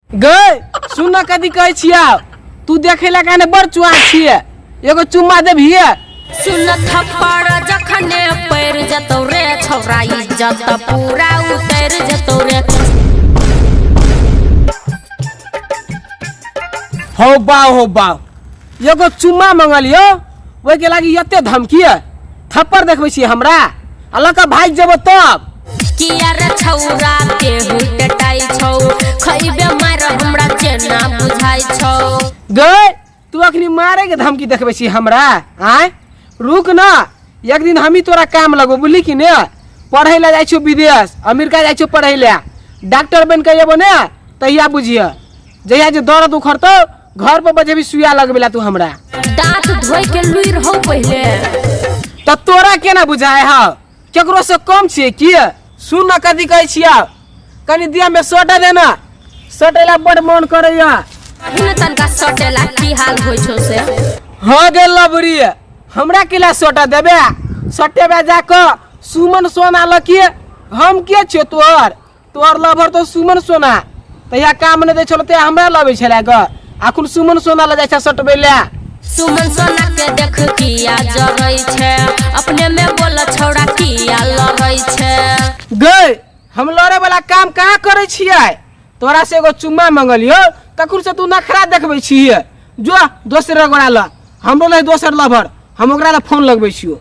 गए सुन न कदी कहै छिया तू देखे ला काने बड़ चुआ छिए एगो चुम्मा देबिए सुन थप्पड़ जखने पैर जतौ रे छौरा इज्जत पूरा उतर जतौ रे। हो बा एगो चुम्मा मंगलियो ओइ के लागी एते धमकी थप्पड़ देखबै छी हमरा अलग का भाग जेबो तब किया रे छौरा के हुटटाई छौ खइबे मार हमरा चेना बुझाई छौ। गए तू अखनी मारे के धमकी देखबै छी हमरा आय रुक ना एक दिन हमी तोरा काम लगो बुझली कि ने पढ़ै ला जाइ छौ विदेश अमेरिका जाइ छौ पढ़ै ला डॉक्टर बन के एबो ने तहिया बुझिए जहिया जे दर्द उखड़तो घर पर बजेबी सुइया लगबेला तू हमरा दांत धोइ के लुइर हो पहिले त तोरा केना बुझाय ह केकरो से कम छिए की सुन न कदी कहै छिया कनी दिया में सोटा देना सटेला बड़ मन करैया हिन तनका सटेला की हाल होय छौ से हां गेल लबरी हमरा केला सोटा देबे सटेबे जाके सुमन सोना लकी हम के छे तोर लभर तो सुमन सोना तहिया काम ने दे छल ते हमरा लबे छला ग आखुन सुमन सोना ल जाय छ सटबे ले सुमन सोना के देख किया जरै छे अपने में बोल छौड़ा किया लरै छे। गए हम लड़े वाला काम कहाँ करे छिए तोरा से एगो चुम्मा मंगलियो तखुर से तू नखरा देखबै छिए जो दोसर गोड़ा ल हमरो ले दोसर लभर हम ओकरा ले फोन लगबै छियो।